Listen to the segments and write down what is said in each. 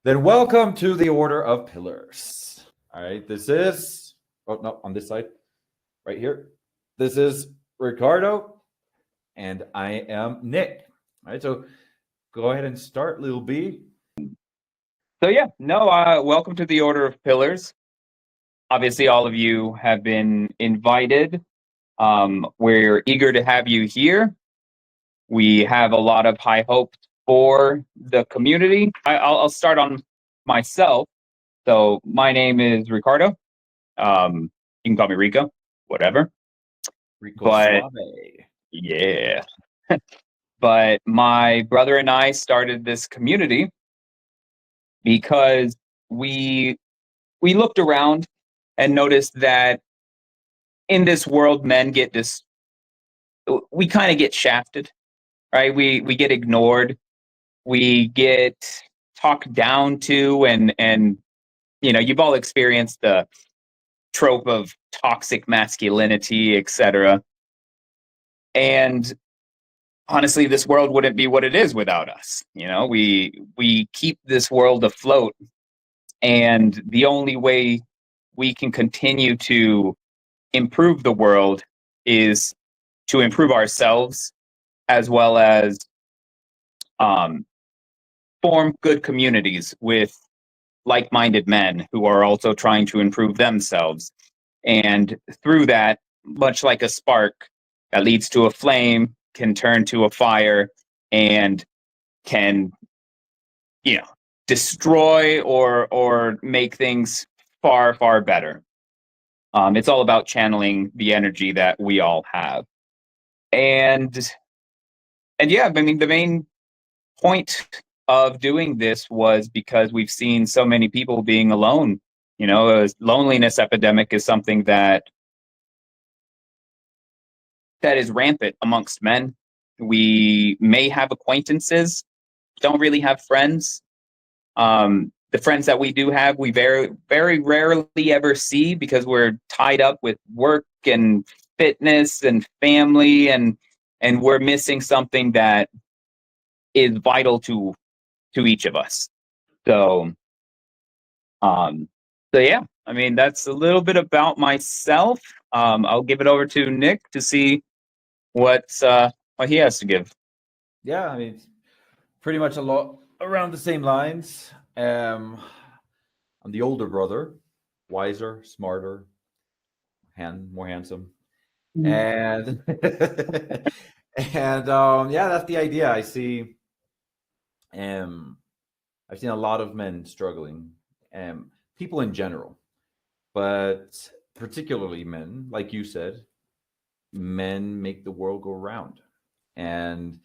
Then welcome to the Order of Pillars. All right, this is, oh no, on this side, right here. This is Ricardo, and I am Nick. All right, so go ahead and start, Lil B. Welcome to the Order of Pillars. Obviously, all of you have been invited. We're eager to have you here. We have a lot of high hopes for the community. I'll start on myself. So my name is Ricardo. You can call me Rico, whatever. Rico But Suave. yeah. But my brother and I started this community because we looked around and noticed that in this world, men get we kind of get shafted, right? We get ignored, we get talked down to, and you've all experienced the trope of toxic masculinity, etc. And honestly, this world wouldn't be what it is without us. We keep this world afloat, and the only way we can continue to improve the world is to improve ourselves, as well as form good communities with like-minded men who are also trying to improve themselves. And through that, much like a spark that leads to a flame, can turn to a fire and can, destroy or make things far, far better. It's all about channeling the energy that we all have. And yeah, I mean, the main point of doing this was because we've seen so many people being alone. A loneliness epidemic is something that is rampant amongst men. We may have acquaintances, don't really have friends. The friends that we do have, we very, very rarely ever see because we're tied up with work and fitness and family, and we're missing something that is vital to each of us. So yeah, I mean, that's a little bit about myself. I'll give it over to Nick to see what he has to give. Yeah, I mean, pretty much a lot around the same lines. I'm the older brother, wiser, smarter, more handsome, and yeah, that's the idea. I've seen a lot of men struggling, people in general, but particularly men, like you said. Men make the world go round, and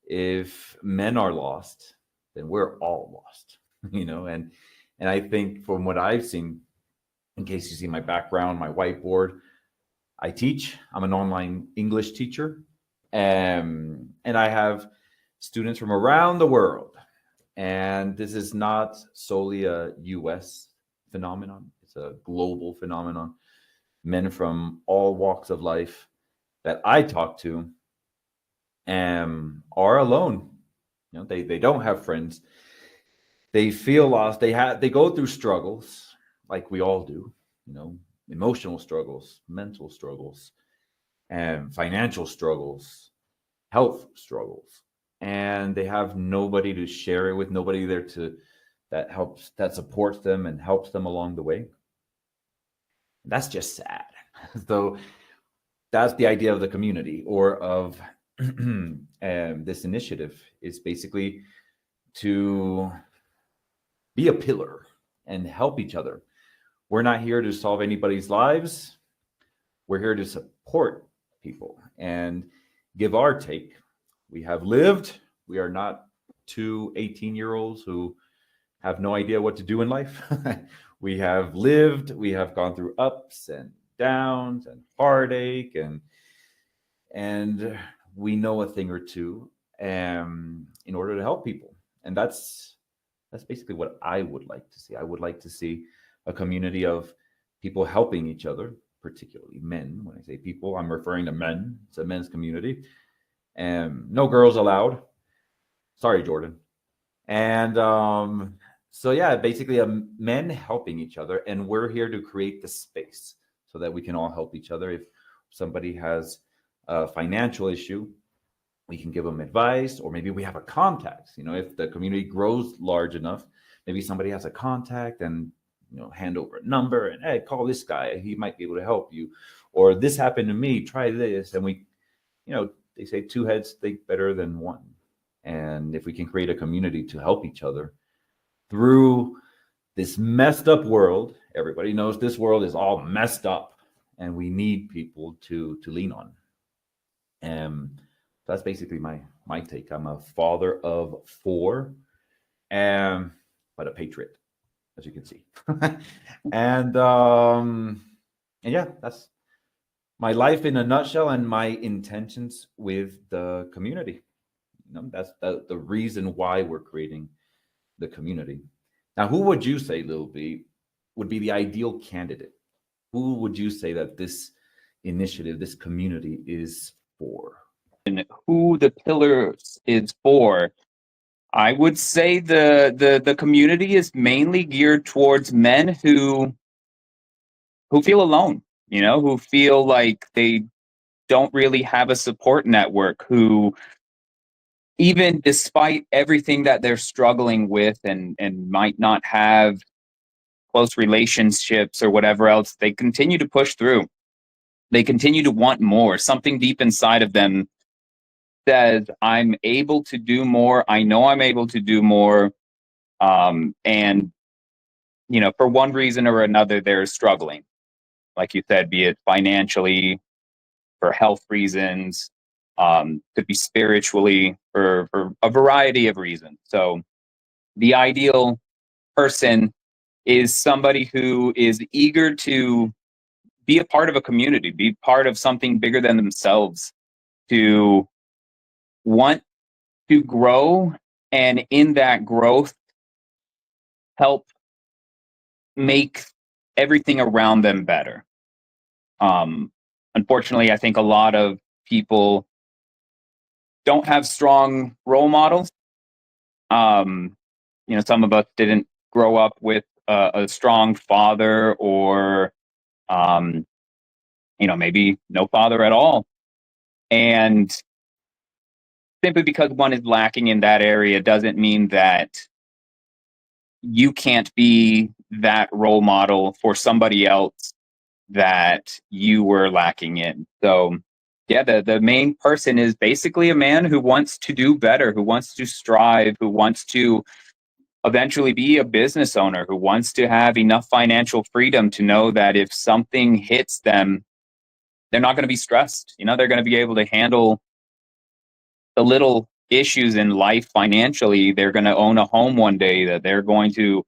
if men are lost, then we're all lost. And I think from what I've seen, in case you see my background, my whiteboard, I teach. I'm an online English teacher, and I have students from around the world. And this is not solely a US phenomenon, it's a global phenomenon. Men from all walks of life that I talk to are alone. They don't have friends. They feel lost. They go through struggles like we all do, emotional struggles, mental struggles, and financial struggles, health struggles. And they have nobody to share it with, nobody there that supports them and helps them along the way. That's just sad. So that's the idea of the community, or of this initiative, is basically to be a pillar and help each other. We're not here to solve anybody's lives. We're here to support people and give our take. We have lived. We are not two 18-year-olds who have no idea what to do in life. We have lived. We have gone through ups and downs and heartache, and we know a thing or two in order to help people. And that's basically what I would like to see. I would like to see a community of people helping each other, particularly men. When I say people, I'm referring to men. It's a men's community. No girls allowed. Sorry, Jordan. And So yeah, basically, men helping each other, and we're here to create the space so that we can all help each other. If somebody has a financial issue, we can give them advice, or maybe we have a contact. If the community grows large enough, maybe somebody has a contact, and hand over a number, and hey, call this guy, he might be able to help you. Or this happened to me, try this. And they say two heads think better than one. And if we can create a community to help each other through this messed up world, everybody knows this world is all messed up, and we need people to lean on. And that's basically my take. I'm a father of four, but a patriot, as you can see. And yeah, that's my life in a nutshell, and my intentions with the community. That's the reason why we're creating the community. Now, who would you say, Lil B, would be the ideal candidate? Who would you say that this initiative, this community, is for? And who the pillars is for, I would say the community is mainly geared towards men who feel alone, who feel like they don't really have a support network, who, even despite everything that they're struggling with, and might not have close relationships or whatever else, they continue to push through. They continue to want more. Something deep inside of them says, I'm able to do more. I know I'm able to do more. And, for one reason or another, they're struggling. Like you said, be it financially, for health reasons, could be spiritually, for a variety of reasons. So the ideal person is somebody who is eager to be a part of a community, be part of something bigger than themselves, to want to grow, and in that growth, help make everything around them better. Unfortunately, I think a lot of people don't have strong role models. Some of us didn't grow up with a strong father, or maybe no father at all. And simply because one is lacking in that area doesn't mean that you can't be that role model for somebody else that you were lacking in. So yeah, the main person is basically a man who wants to do better, who wants to strive, who wants to eventually be a business owner, who wants to have enough financial freedom to know that if something hits them, they're not going to be stressed. They're going to be able to handle the little issues in life financially. They're going to own a home one day, that they're going to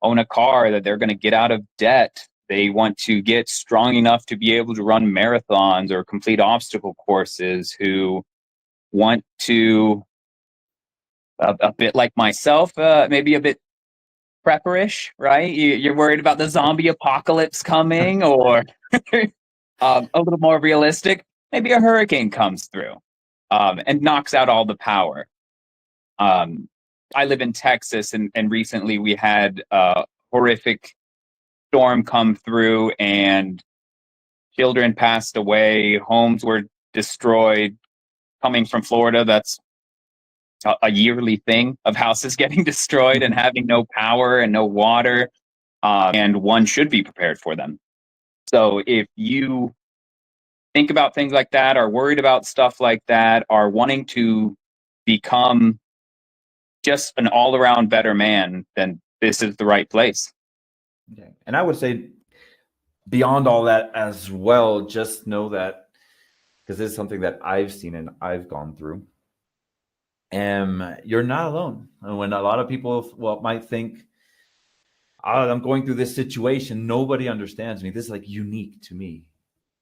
own a car, that they're going to get out of debt. They want to get strong enough to be able to run marathons or complete obstacle courses, who want to, a bit like myself, maybe a bit prepperish, right? You're worried about the zombie apocalypse coming, or a little more realistic, maybe a hurricane comes through and knocks out all the power. I live in Texas, and recently we had a horrific storm come through, and children passed away, homes were destroyed. Coming from Florida, that's a yearly thing of houses getting destroyed and having no power and no water, and one should be prepared for them. So if you think about things like that, are worried about stuff like that, are wanting to become just an all-around better man, then this is the right place. Okay. And I would say, beyond all that as well, just know that, because this is something that I've seen and I've gone through, you're not alone. And when a lot of people might think, oh, I'm going through this situation, nobody understands me, this is like unique to me,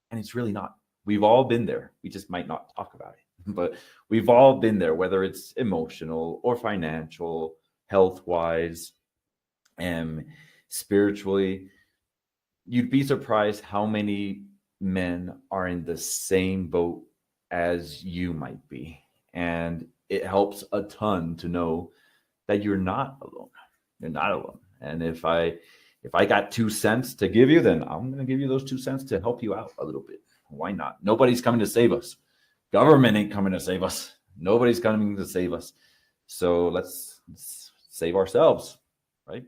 and it's really not. We've all been there. We just might not talk about it, but we've all been there, whether it's emotional or financial, health wise, and spiritually. You'd be surprised how many men are in the same boat as you might be. And it helps a ton to know that you're not alone. You're not alone. And if I got 2 cents to give you, then I'm going to give you those 2 cents to help you out a little bit. Why not? Nobody's coming to save us. Government ain't coming to save us. Nobody's coming to save us. So let's save ourselves, right?